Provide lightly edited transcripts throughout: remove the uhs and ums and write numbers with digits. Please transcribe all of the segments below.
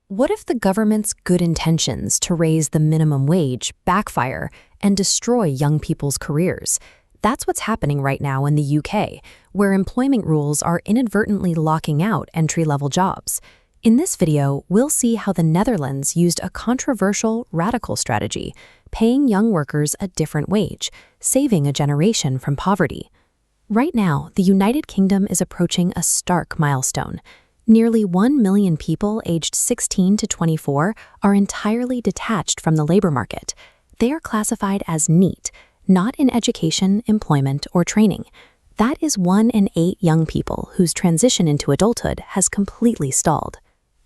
What if the government's good intentions to raise the minimum wage backfire and destroy young people's careers? That's what's happening right now in the UK, where employment rules are inadvertently locking out entry-level jobs. In this video, we'll see how the Netherlands used a controversial, radical strategy, paying young workers a different wage, saving a generation from poverty. Right now, the United Kingdom is approaching a stark milestone. Nearly 1 million people aged 16 to 24 are entirely detached from the labor market. They are classified as NEET, not in education, employment, or training. That is 1 in 8 young people whose transition into adulthood has completely stalled.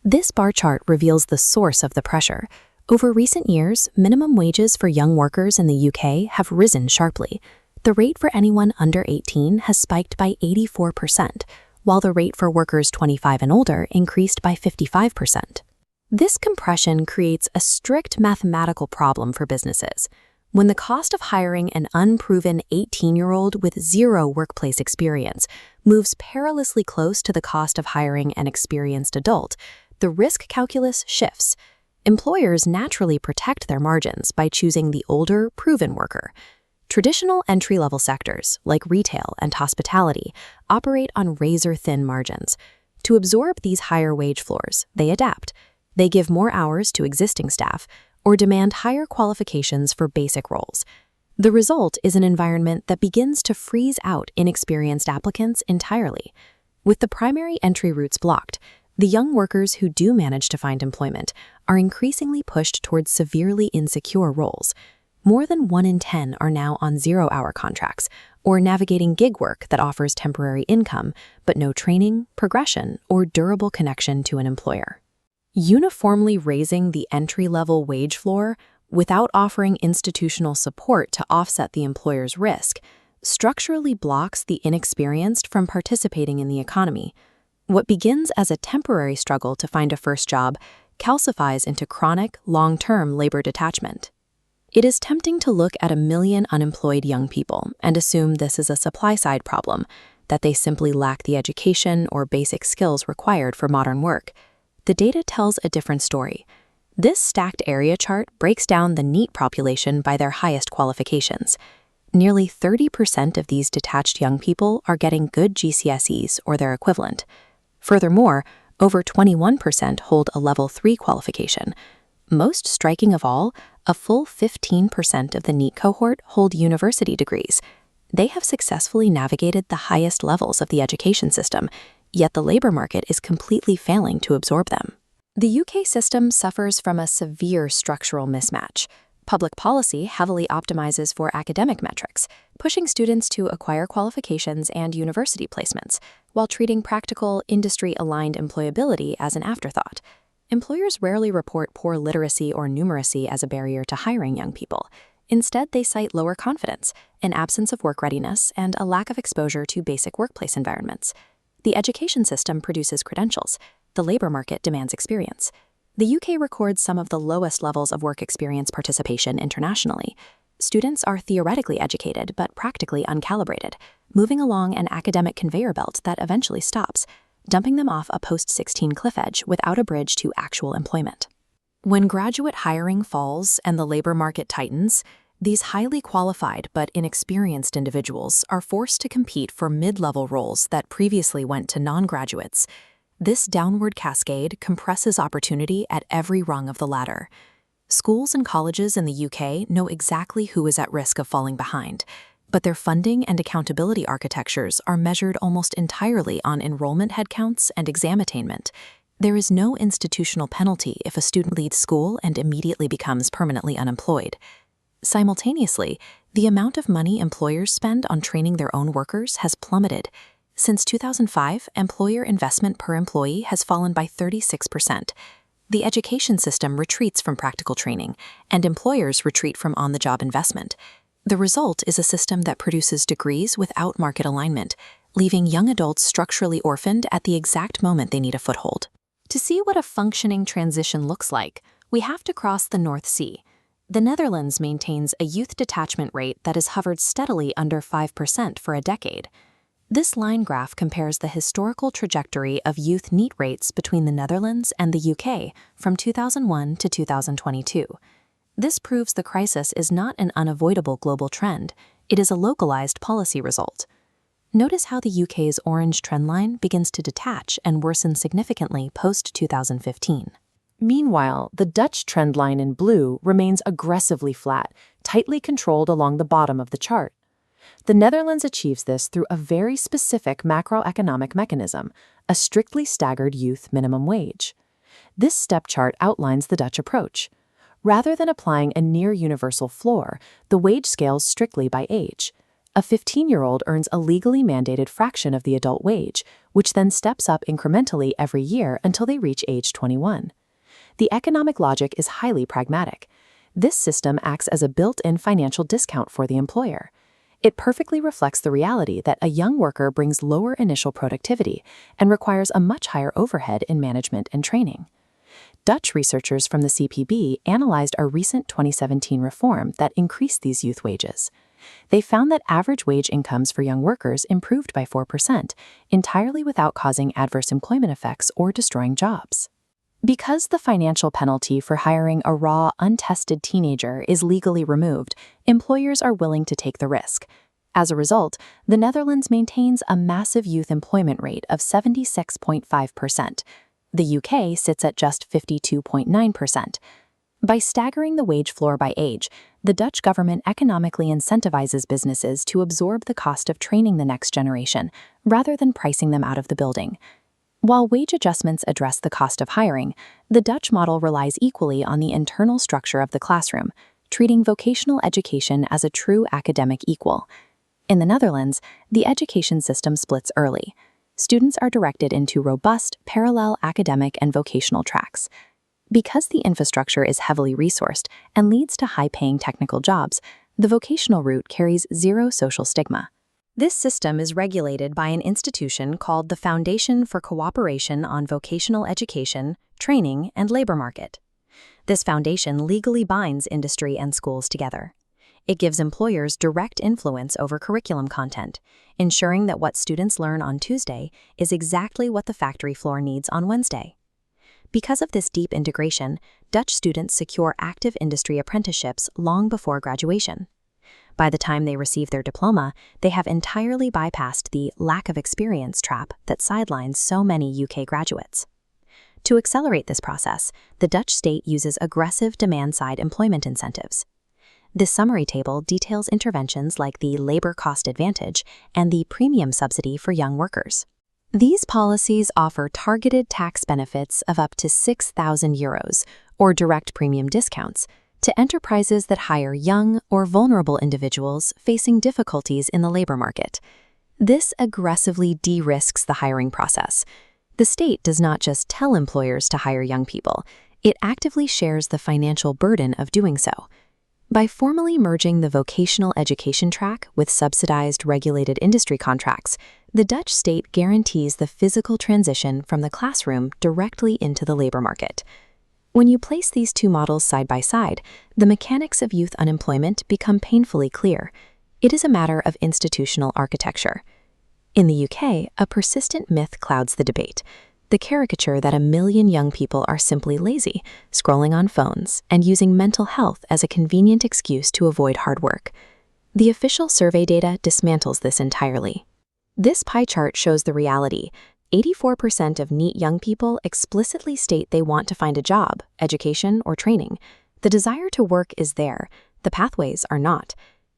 This bar chart reveals the source of the pressure. Over recent years, minimum wages for young workers in the UK have risen sharply. The rate for anyone under 18 has spiked by 84%, while the rate for workers 25 and older increased by 55%. This compression creates a strict mathematical problem for businesses. When the cost of hiring an unproven 18-year-old with zero workplace experience moves perilously close to the cost of hiring an experienced adult, the risk calculus shifts. Employers naturally protect their margins by choosing the older, proven worker. Traditional entry-level sectors, like retail and hospitality, operate on razor-thin margins. To absorb these higher wage floors, they adapt. They give more hours to existing staff or demand higher qualifications for basic roles. The result is an environment that begins to freeze out inexperienced applicants entirely. With the primary entry routes blocked, the young workers who do manage to find employment are increasingly pushed towards severely insecure roles. More than 1 in 10 are now on zero-hour contracts or navigating gig work that offers temporary income but no training, progression, or durable connection to an employer. Uniformly raising the entry-level wage floor without offering institutional support to offset the employer's risk structurally blocks the inexperienced from participating in the economy. What begins as a temporary struggle to find a first job calcifies into chronic, long-term labor detachment. It is tempting to look at 1 million unemployed young people and assume this is a supply-side problem, that they simply lack the education or basic skills required for modern work. The data tells a different story. This stacked area chart breaks down the NEET population by their highest qualifications. Nearly 30% of these detached young people are getting good GCSEs or their equivalent. Furthermore, over 21% hold a level 3 qualification. Most striking of all, a full 15% of the NEET cohort hold university degrees. They have successfully navigated the highest levels of the education system, yet the labor market is completely failing to absorb them. The UK system suffers from a severe structural mismatch. Public policy heavily optimizes for academic metrics, pushing students to acquire qualifications and university placements, while treating practical, industry-aligned employability as an afterthought. Employers rarely report poor literacy or numeracy as a barrier to hiring young people. Instead, they cite lower confidence, an absence of work readiness, and a lack of exposure to basic workplace environments. The education system produces credentials. The labor market demands experience. The UK records some of the lowest levels of work experience participation internationally. Students are theoretically educated but practically uncalibrated, moving along an academic conveyor belt that eventually stops, dumping them off a post-16 cliff edge without a bridge to actual employment. When graduate hiring falls and the labor market tightens, these highly qualified but inexperienced individuals are forced to compete for mid-level roles that previously went to non-graduates. This downward cascade compresses opportunity at every rung of the ladder. Schools and colleges in the UK know exactly who is at risk of falling behind, but their funding and accountability architectures are measured almost entirely on enrollment headcounts and exam attainment. There is no institutional penalty if a student leaves school and immediately becomes permanently unemployed. Simultaneously, the amount of money employers spend on training their own workers has plummeted. Since 2005, employer investment per employee has fallen by 36%. The education system retreats from practical training, and employers retreat from on-the-job investment. The result is a system that produces degrees without market alignment, leaving young adults structurally orphaned at the exact moment they need a foothold. To see what a functioning transition looks like, we have to cross the North Sea. The Netherlands maintains a youth detachment rate that has hovered steadily under 5% for a decade. This line graph compares the historical trajectory of youth NEET rates between the Netherlands and the UK from 2001 to 2022. This proves the crisis is not an unavoidable global trend, it is a localized policy result. Notice how the UK's orange trendline begins to detach and worsen significantly post-2015. Meanwhile, the Dutch trendline in blue remains aggressively flat, tightly controlled along the bottom of the chart. The Netherlands achieves this through a very specific macroeconomic mechanism, a strictly staggered youth minimum wage. This step chart outlines the Dutch approach. Rather than applying a near-universal floor, the wage scales strictly by age. A 15-year-old earns a legally mandated fraction of the adult wage, which then steps up incrementally every year until they reach age 21. The economic logic is highly pragmatic. This system acts as a built-in financial discount for the employer. It perfectly reflects the reality that a young worker brings lower initial productivity and requires a much higher overhead in management and training. Dutch researchers from the CPB analyzed a recent 2017 reform that increased these youth wages. They found that average wage incomes for young workers improved by 4%, entirely without causing adverse employment effects or destroying jobs. Because the financial penalty for hiring a raw, untested teenager is legally removed, employers are willing to take the risk. As a result, the Netherlands maintains a massive youth employment rate of 76.5%. The UK sits at just 52.9%. By staggering the wage floor by age, the Dutch government economically incentivizes businesses to absorb the cost of training the next generation, rather than pricing them out of the building. While wage adjustments address the cost of hiring, the Dutch model relies equally on the internal structure of the classroom, treating vocational education as a true academic equal. In the Netherlands, the education system splits early. Students are directed into robust, parallel academic and vocational tracks. Because the infrastructure is heavily resourced and leads to high-paying technical jobs, the vocational route carries zero social stigma. This system is regulated by an institution called the Foundation for Cooperation on Vocational Education, Training, and Labor Market. This foundation legally binds industry and schools together. It gives employers direct influence over curriculum content, ensuring that what students learn on Tuesday is exactly what the factory floor needs on Wednesday. Because of this deep integration, Dutch students secure active industry apprenticeships long before graduation. By the time they receive their diploma, they have entirely bypassed the lack of experience trap that sidelines so many UK graduates. To accelerate this process, the Dutch state uses aggressive demand-side employment incentives. This summary table details interventions like the labor cost advantage and the premium subsidy for young workers. These policies offer targeted tax benefits of up to €6,000, or direct premium discounts, to enterprises that hire young or vulnerable individuals facing difficulties in the labor market. This aggressively de-risks the hiring process. The state does not just tell employers to hire young people, it actively shares the financial burden of doing so. By formally merging the vocational education track with subsidized regulated industry contracts, the Dutch state guarantees the physical transition from the classroom directly into the labor market. When you place these two models side by side, the mechanics of youth unemployment become painfully clear. It is a matter of institutional architecture. In the UK, a persistent myth clouds the debate: the caricature that 1 million young people are simply lazy, scrolling on phones, and using mental health as a convenient excuse to avoid hard work. The official survey data dismantles this entirely. This pie chart shows the reality. 84% of NEET young people explicitly state they want to find a job, education, or training. The desire to work is there. The pathways are not.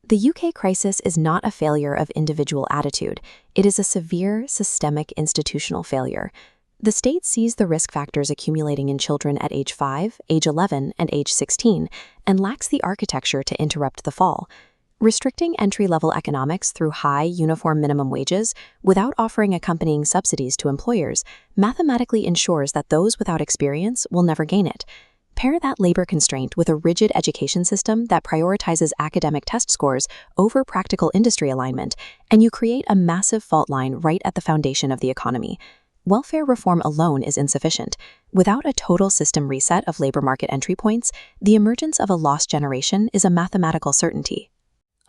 The UK crisis is not a failure of individual attitude. It is a severe, systemic institutional failure. The state sees the risk factors accumulating in children at age 5, age 11, and age 16, and lacks the architecture to interrupt the fall. Restricting entry-level economics through high, uniform minimum wages without offering accompanying subsidies to employers mathematically ensures that those without experience will never gain it. Pair that labor constraint with a rigid education system that prioritizes academic test scores over practical industry alignment, and you create a massive fault line right at the foundation of the economy. Welfare reform alone is insufficient. Without a total system reset of labor market entry points, the emergence of a lost generation is a mathematical certainty.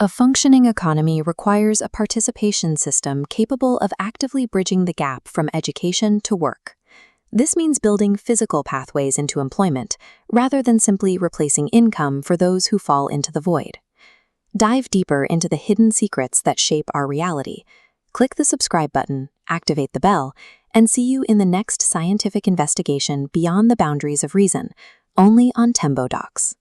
A functioning economy requires a participation system capable of actively bridging the gap from education to work. This means building physical pathways into employment, rather than simply replacing income for those who fall into the void. Dive deeper into the hidden secrets that shape our reality. Click the subscribe button, activate the bell, and see you in the next scientific investigation beyond the boundaries of reason, only on TEMBODocs.